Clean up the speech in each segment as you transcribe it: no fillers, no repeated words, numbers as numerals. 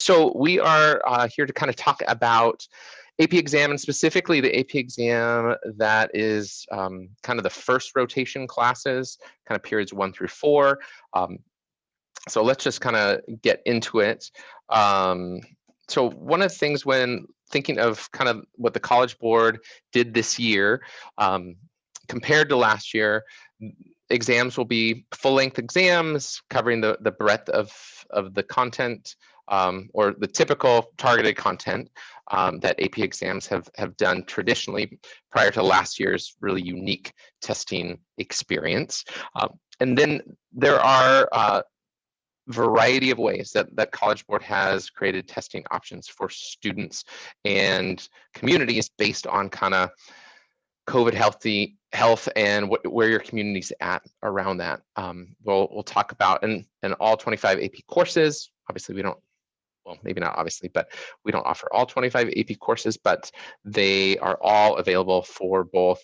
So we are here to kind of talk about AP exam, and specifically the AP exam that is kind of the first rotation classes, kind of periods 1 through 4. So let's just kind of get into it. So one of the things when thinking of kind of what the College Board did this year compared to last year, exams will be full-length exams covering the breadth of the content or the typical targeted content that AP exams have done traditionally prior to last year's really unique testing experience. And then there are variety of ways that College Board has created testing options for students and communities based on kind of COVID health and where your community's at around that. We'll talk about in all 25 AP courses. Obviously, we don't, well, maybe not obviously, but we don't offer all 25 AP courses, but they are all available for both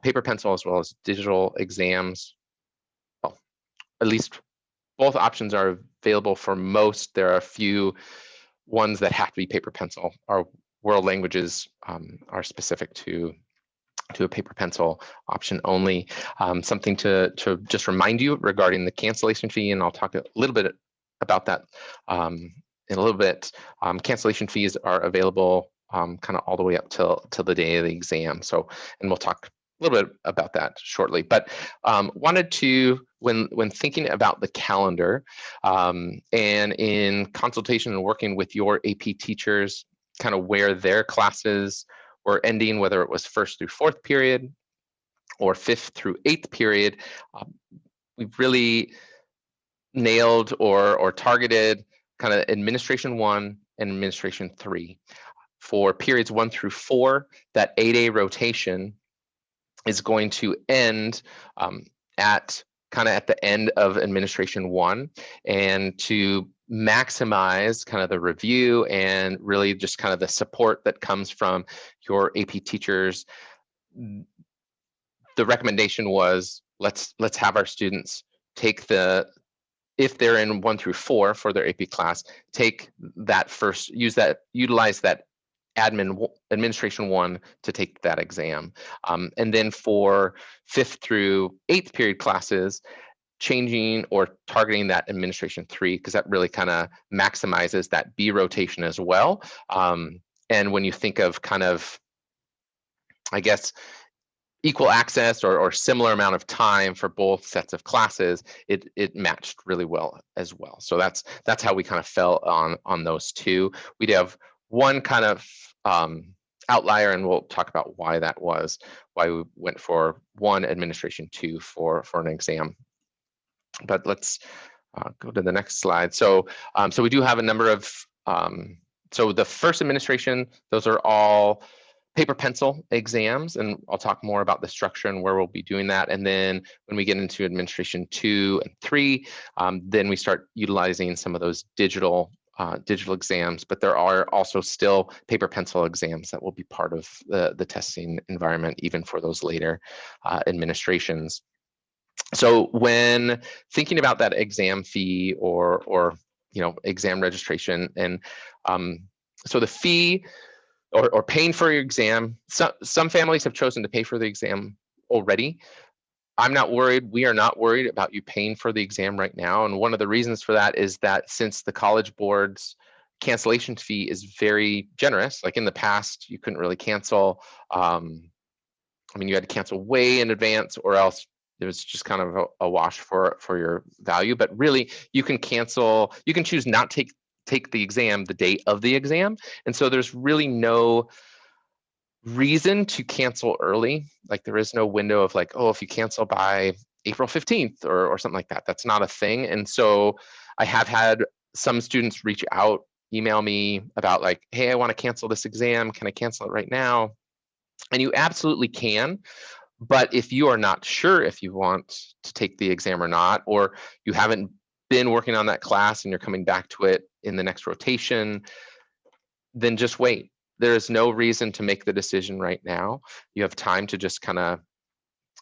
paper pencil as well as digital exams. Well, at least both options are available for most. There are a few ones that have to be paper pencil. Our world languages are specific to a paper pencil option only. Something to just remind you regarding the cancellation fee, and I'll talk a little bit about that in a little bit. Cancellation fees are available kind of all the way up till the day of the exam. So, and we'll talk a little bit about that shortly, but wanted to, when thinking about the calendar and in consultation and working with your AP teachers, kind of where their classes were ending, whether it was 1st through 4th period or 5th through 8th period, we've really nailed or targeted kind of administration 1 and administration 3. For periods 1 through 4, that 8A rotation is going to end at the end of administration 1, and to maximize kind of the review and really just kind of the support that comes from your AP teachers. The recommendation was let's have our students take if they're in 1 through 4 for their AP class, take that first, utilize that administration 1 to take that exam. And then for 5th through 8th period classes, changing or targeting that administration 3, because that really kind of maximizes that B rotation as well. And when you think of kind of, I guess, equal access or similar amount of time for both sets of classes, it matched really well as well. So that's how we kind of fell on those two. We'd have one kind of outlier, and we'll talk about why that was, why we went for 1 administration 2 for an exam. But let's go to the next slide. So so we do have a number of, so the first administration, those are all paper pencil exams, and I'll talk more about the structure and where we'll be doing that. And then when we get into administration 2 and 3, then we start utilizing some of those digital exams, but there are also still paper pencil exams that will be part of the testing environment, even for those later administrations. So when thinking about that exam fee or exam registration, and so the fee or paying for your exam, some families have chosen to pay for the exam already. I'm not worried. We are not worried about you paying for the exam right now. And one of the reasons for that is that since the College Board's cancellation fee is very generous, like in the past, you couldn't really cancel. You had to cancel way in advance, or else it was just kind of a wash for your value. But really, you can cancel, you can choose not to take the exam the day of the exam. And so there's really no reason to cancel early. Like there is no window of like, oh, if you cancel by April 15th or something like that, that's not a thing. And so I have had some students reach out, email me about like, hey, I want to cancel this exam. Can I cancel it right now? And you absolutely can. But if you are not sure if you want to take the exam or not, or you haven't been working on that class and you're coming back to it in the next rotation, then just wait. There is no reason to make the decision right now. You have time to just kind of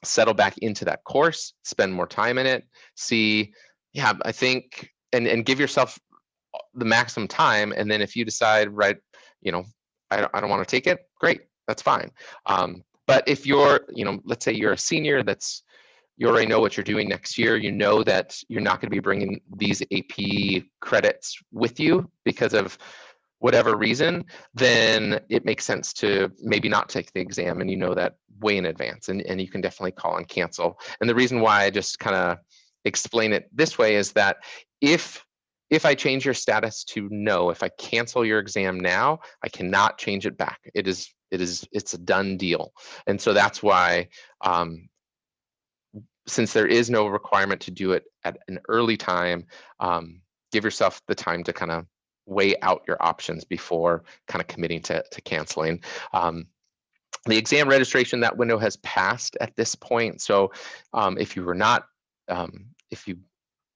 settle back into that course, spend more time in it, see, yeah, I think, and give yourself the maximum time, and then if you decide, right, you know, I don't want to take it, great, that's fine. But if you're, you know, let's say you're a senior, you already know what you're doing next year, you know that you're not going to be bringing these AP credits with you because of whatever reason, then it makes sense to maybe not take the exam, and you know that way in advance, and you can definitely call and cancel. And the reason why I just kind of explain it this way is that if I change your status to no, if I cancel your exam now, I cannot change it back. It's a done deal. And so that's why, since there is no requirement to do it at an early time, give yourself the time to kind of weigh out your options before kind of committing to canceling. The exam registration, that window has passed at this point. So if you were not, if you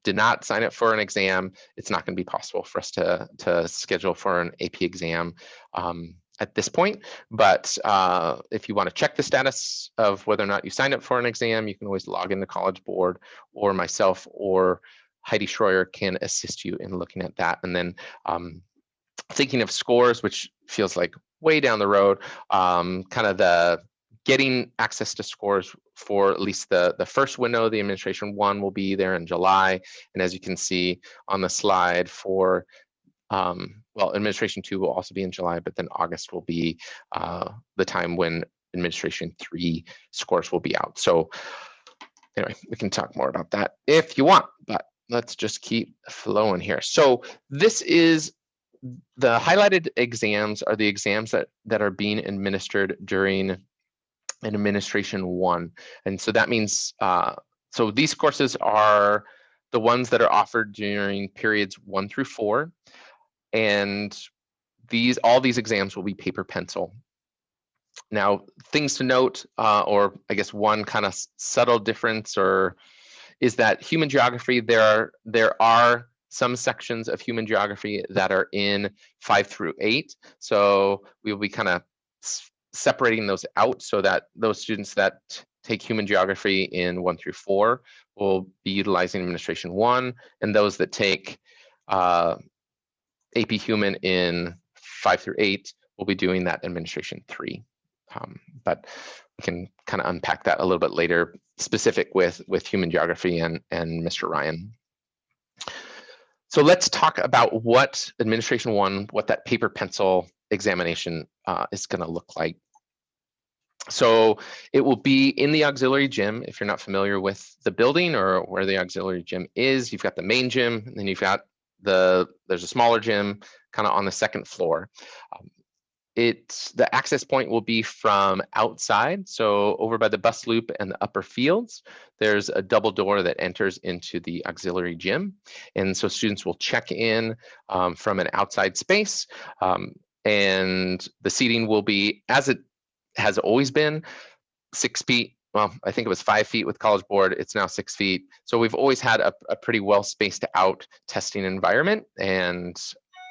did not sign up for an exam, it's not going to be possible for us to schedule for an AP exam at this point. But if you want to check the status of whether or not you signed up for an exam, you can always log into College Board, or myself or Heidi Schroyer can assist you in looking at that. And then thinking of scores, which feels like way down the road, kind of the getting access to scores for at least the first window, the Administration 1 will be there in July. And as you can see on the slide for, well, Administration 2 will also be in July, but then August will be the time when Administration 3 scores will be out. So anyway, we can talk more about that if you want, but let's just keep flowing here. So this is the highlighted exams are the exams that are being administered during an Administration 1. And so that means, so these courses are the ones that are offered during periods 1 through 4. And all these exams will be paper pencil. Now, things to note, or I guess one kind of subtle difference is that human geography, there are some sections of human geography that are in 5 through 8. So we will be kind of separating those out so that those students that take human geography in 1 through 4 will be utilizing Administration 1, and those that take AP Human in 5 through 8 will be doing that Administration 3. But we can kind of unpack that a little bit later, specific with human geography and Mr. Ryan. So let's talk about what Administration 1, what that paper pencil examination is going to look like. So it will be in the auxiliary gym. If you're not familiar with the building or where the auxiliary gym is, you've got the main gym, and then you've got there's a smaller gym kind of on the second floor. The access point will be from outside, so over by the bus loop and the upper fields, there's a double door that enters into the auxiliary gym. And so students will check in from an outside space, and the seating will be, as it has always been, 6 feet. Well, I think it was 5 feet with College Board. It's now 6 feet. So we've always had a pretty well spaced out testing environment, and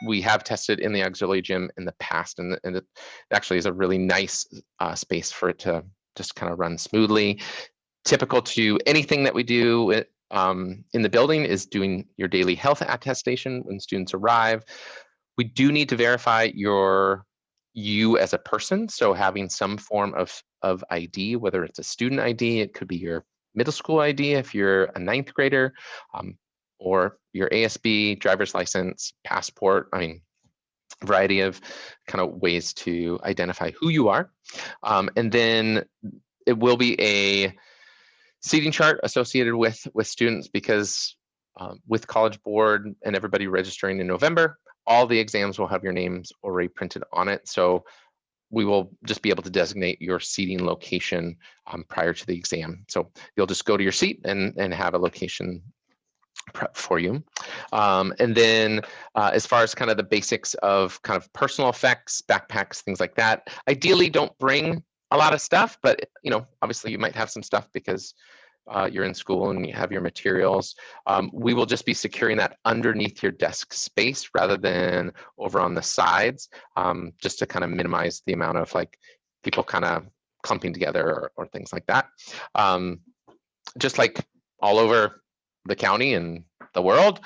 we have tested in the auxiliary gym in the past, and it actually is a really nice space for it to just kind of run smoothly. Typical to anything that we do in the building is doing your daily health attestation when students arrive. We do need to verify you as a person, so having some form of ID, whether it's a student ID, it could be your middle school ID if you're a 9th grader, or your ASB, driver's license, passport. I mean, a variety of kind of ways to identify who you are. And then it will be a seating chart associated with students, because with College Board and everybody registering in November, all the exams will have your names already printed on it. So we will just be able to designate your seating location prior to the exam. So you'll just go to your seat and have a location prep for you. And then as far as kind of the basics of kind of personal effects, backpacks, things like that, ideally don't bring a lot of stuff, but obviously you might have some stuff because you're in school and you have your materials. We will just be securing that underneath your desk space rather than over on the sides, just to kind of minimize the amount of like people kind of clumping together or things like that. Just like all over the county and the world.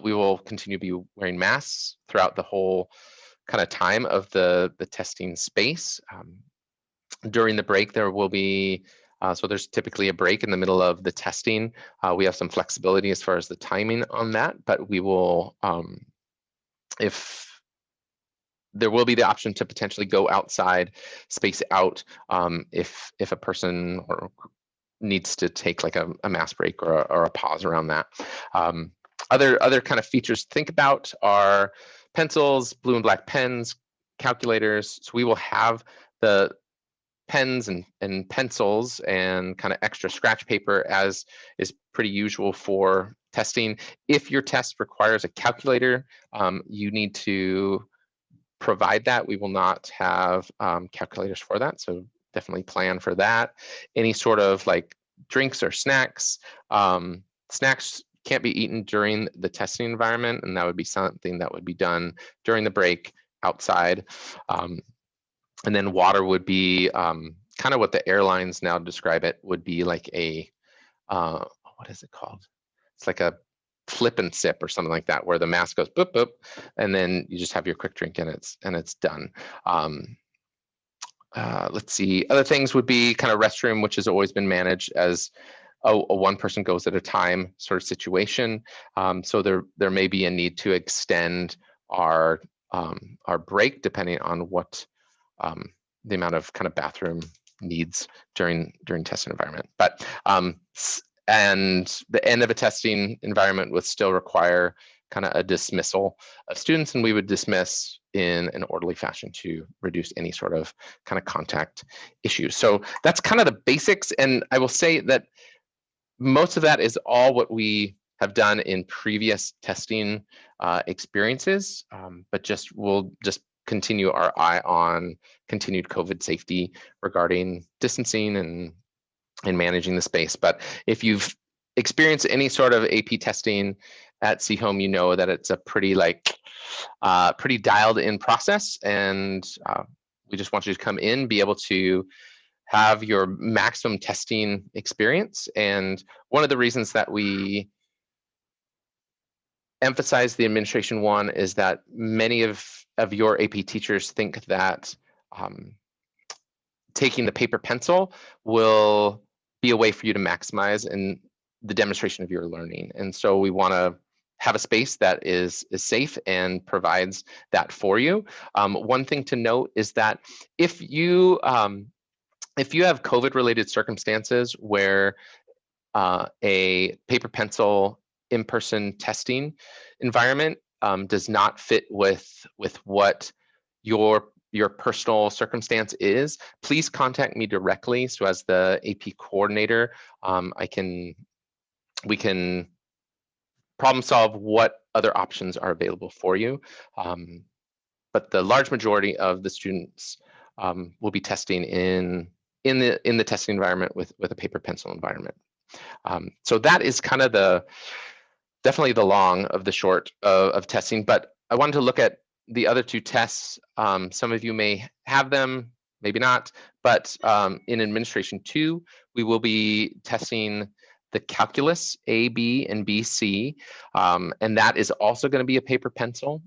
We will continue to be wearing masks throughout the whole kind of time of the testing space. During the break, there will be, so there's typically a break in the middle of the testing. We have some flexibility as far as the timing on that, but we will, if there will be the option to potentially go outside, space out, if a person or needs to take like a mass break or a pause around that. Other kind of features to think about are pencils, blue and black pens, calculators. So we will have the pens and pencils and kind of extra scratch paper, as is pretty usual for testing. If your test requires a calculator, you need to provide that. We will not have calculators for that, so definitely plan for that. Any sort of like drinks or snacks. Snacks can't be eaten during the testing environment, and that would be something that would be done during the break outside. And then water would be kind of what the airlines now describe it, would be like a, what is it called? It's like a flip and sip or something like that, where the mask goes boop, boop, and then you just have your quick drink and it's done. Let's see, other things would be kind of restroom, which has always been managed as a one person goes at a time sort of situation. So there may be a need to extend our break depending on what the amount of kind of bathroom needs during testing environment. But and the end of a testing environment would still require kind of a dismissal of students, and we would dismiss in an orderly fashion to reduce any sort of kind of contact issues. So that's kind of the basics, and I will say that most of that is all what we have done in previous testing experiences, but we'll just continue our eye on continued COVID safety regarding distancing and managing the space. But if you've experienced any sort of AP testing at C-Home, you know that it's a pretty pretty dialed in process, and we just want you to come in, be able to have your maximum testing experience. And one of the reasons that we emphasize the administration one is that many of your AP teachers think that taking the paper pencil will be a way for you to maximize in the demonstration of your learning. And so we want to have a space that is safe and provides that for you. One thing to note is that if you have COVID-related circumstances where a paper pencil in-person testing environment does not fit with what your personal circumstance is, please contact me directly. So as the AP coordinator, we can problem solve what other options are available for you. But the large majority of the students will be testing in the testing environment with a paper pencil environment. So that is kind of definitely the long of the short of testing. But I wanted to look at the other two tests. Some of you may have them, maybe not, but in administration 2, we will be testing the calculus A, B, and B, C, and that is also going to be a paper pencil.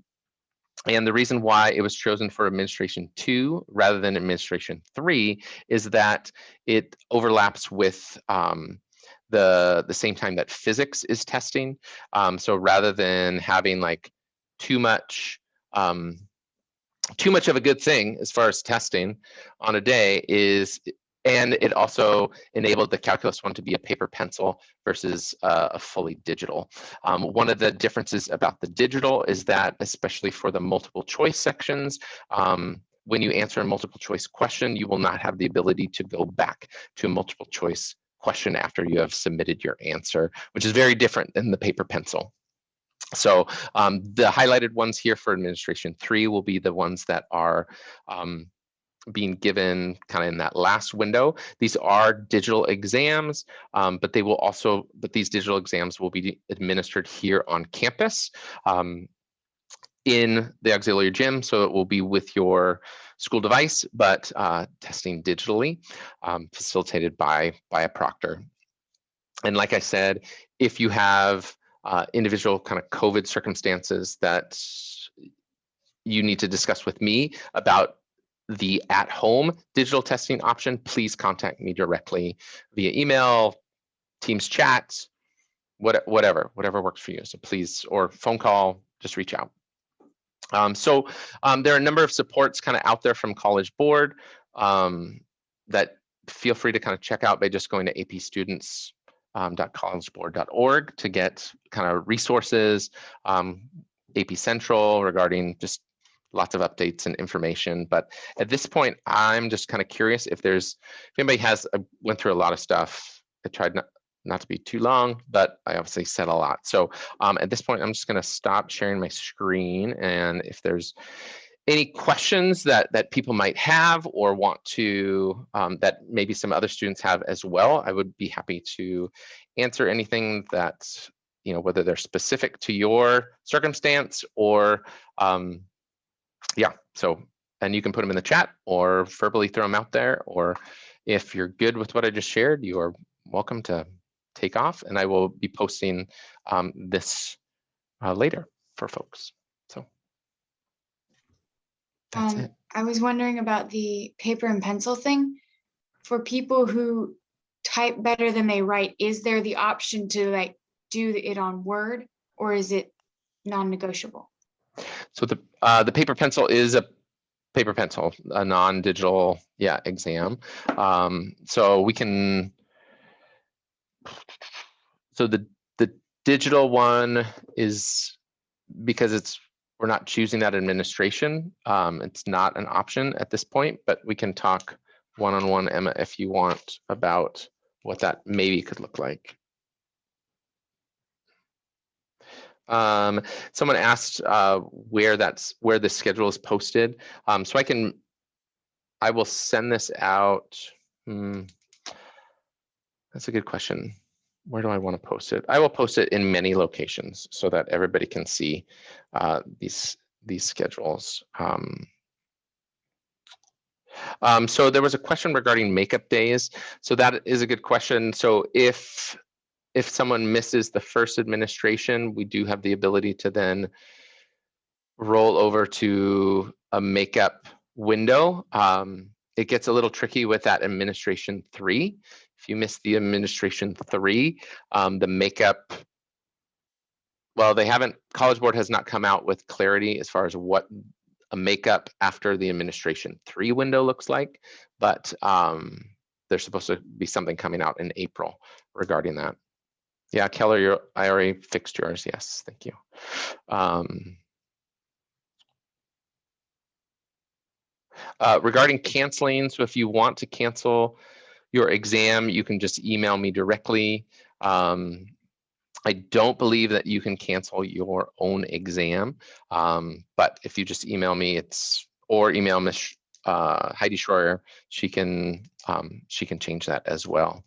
And the reason why it was chosen for administration 2 rather than administration 3 is that it overlaps with the same time that physics is testing. So rather than having like too much of a good thing as far as testing on a day and it also enabled the calculus one to be a paper pencil versus a fully digital. One of the differences about the digital is that, especially for the multiple choice sections, when you answer a multiple choice question, you will not have the ability to go back to a multiple choice question after you have submitted your answer, which is very different than the paper pencil. So the highlighted ones here for administration 3 will be the ones that are being given kind of in that last window. These are digital exams, but these digital exams will be administered here on campus in the auxiliary gym. So it will be with your school device, but testing digitally, facilitated by a proctor. And like I said, if you have individual kind of COVID circumstances that you need to discuss with me about the at-home digital testing option, please contact me directly via email, Teams chat, whatever works for you. So please, or phone call, just reach out. There are a number of supports kind of out there from College Board that feel free to kind of check out by just going to apstudents.collegeboard.org to get kind of resources, AP Central regarding just lots of updates and information. But at this point, I'm just kind of curious if anybody has, I went through a lot of stuff. I tried not to be too long, but I obviously said a lot. So at this point, I'm just going to stop sharing my screen. And if there's any questions that people might have or want to, that maybe some other students have as well, I would be happy to answer anything that, whether they're specific to your circumstance or, yeah. So, and you can put them in the chat or verbally throw them out there, or if you're good with what I just shared, you are welcome to take off, and I will be posting this later for folks. So that's it. I was wondering about the paper and pencil thing. For people who type better than they write, is there the option to like do it on Word, or is it non-negotiable? So the paper pencil is a paper pencil, a non-digital, exam. So we can. So the digital one is because we're not choosing that administration. It's not an option at this point, but we can talk one-on-one, Emma, if you want, about what that maybe could look like. Someone asked where the schedule is posted. So I will send this out. That's a good question. Where do I want to post it? I will post it in many locations so that everybody can see these schedules. So there was a question regarding makeup days. So that is a good question. So if someone misses the first administration, we do have the ability to then roll over to a makeup window. It gets a little tricky with that administration 3. If you miss the administration 3, the makeup, well, College Board has not come out with clarity as far as what a makeup after the administration 3 window looks like, but there's supposed to be something coming out in April regarding that. Yeah, Keller, I already fixed yours. Yes, thank you. Regarding canceling, so if you want to cancel your exam, you can just email me directly. I don't believe that you can cancel your own exam, but if you just email me, or email Miss Heidi Schroyer, she can change that as well.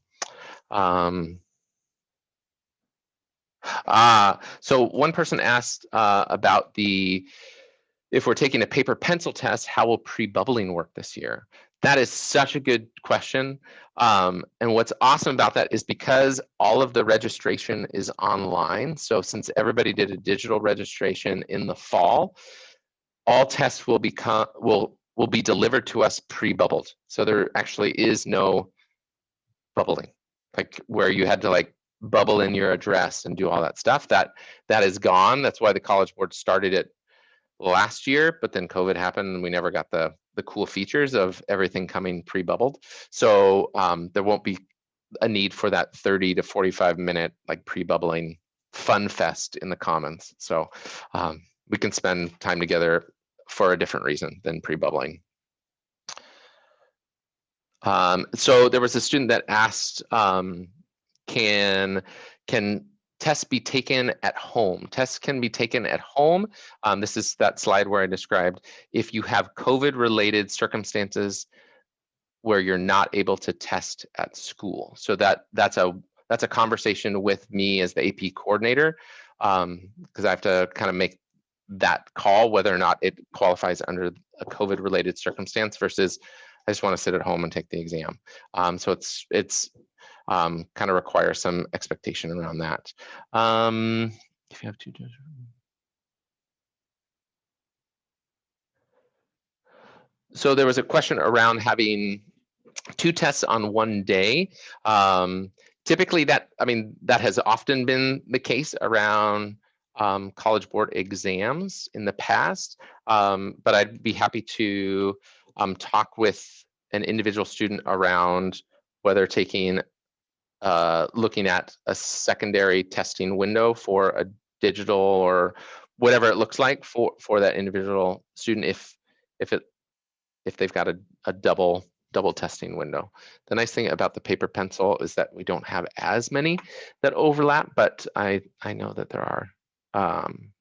So one person asked about if we're taking a paper pencil test, how will pre-bubbling work this year? That is such a good question. And what's awesome about that is because all of the registration is online. So since everybody did a digital registration in the fall, all tests will be delivered to us pre-bubbled. So there actually is no bubbling, like where you had to like bubble in your address and do all that stuff. That is gone. That's why the College Board started it last year, but then COVID happened and we never got the cool features of everything coming pre-bubbled. So there won't be a need for that 30 to 45 minute like pre-bubbling fun fest in the Commons. So we can spend time together for a different reason than pre-bubbling. So there was a student that asked, can tests be taken at home? Tests can be taken at home. This is that slide where I described if you have COVID-related circumstances where you're not able to test at school. So that's a conversation with me as the AP coordinator, because I have to kind of make that call whether or not it qualifies under a COVID-related circumstance versus I just want to sit at home and take the exam. So it's kind of require some expectation around that. If you have two. So there was a question around having 2 tests on one day. Typically that has often been the case around College Board exams in the past, but I'd be happy to talk with an individual student around whether looking at a secondary testing window for a digital or whatever it looks like for that individual student if they've got a double testing window. The nice thing about the paper pencil is that we don't have as many that overlap, but I know that there are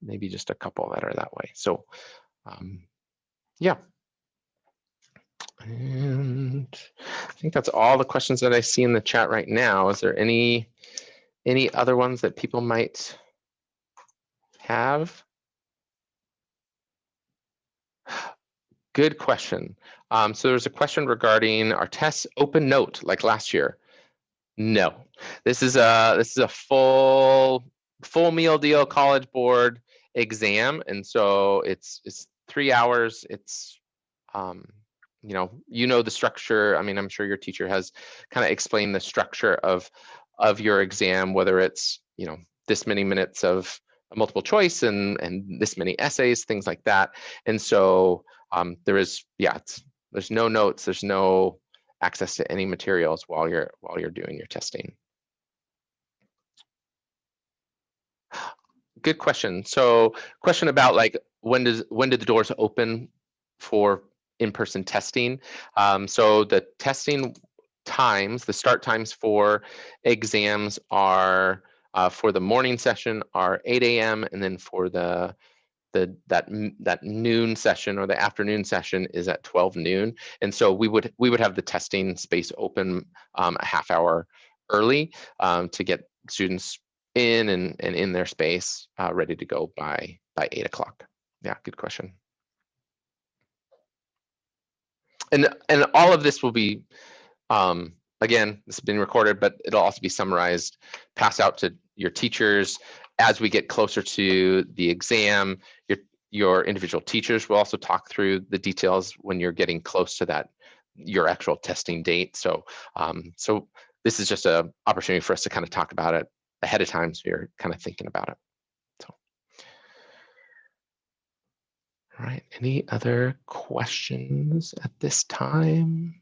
maybe just a couple that are that way. So yeah. And I think that's all the questions that I see in the chat right now. Is there any other ones that people might have? Good question. So there's a question regarding our tests open note like last year. No, this is a full meal deal College Board exam, and so it's 3 hours. It's you know the structure. I mean, I'm sure your teacher has kind of explained the structure of your exam, whether it's this many minutes of multiple choice and this many essays, things like that. And so there's no notes, there's no access to any materials while you're doing your testing. Good question. So question about like when did the doors open for in-person testing? So the testing times, the start times for exams are for the morning session are 8 a.m. and then for that noon session or the afternoon session is at 12 noon. And so we would have the testing space open a half hour early to get students in and in their space ready to go by 8 o'clock. Yeah, good question. And all of this will be again, this has been recorded, but it'll also be summarized, passed out to your teachers as we get closer to the exam. Your individual teachers will also talk through the details when you're getting close to your actual testing date. So so this is just an opportunity for us to kind of talk about it ahead of time, so you're kind of thinking about it. So, all right, any other questions at this time?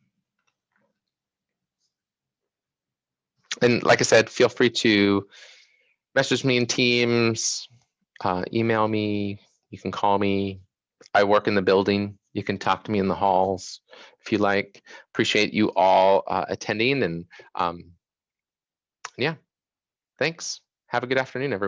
And like I said, feel free to message me in Teams, email me, you can call me. I work in the building. You can talk to me in the halls if you like. Appreciate you all attending, and yeah, thanks. Have a good afternoon, everyone.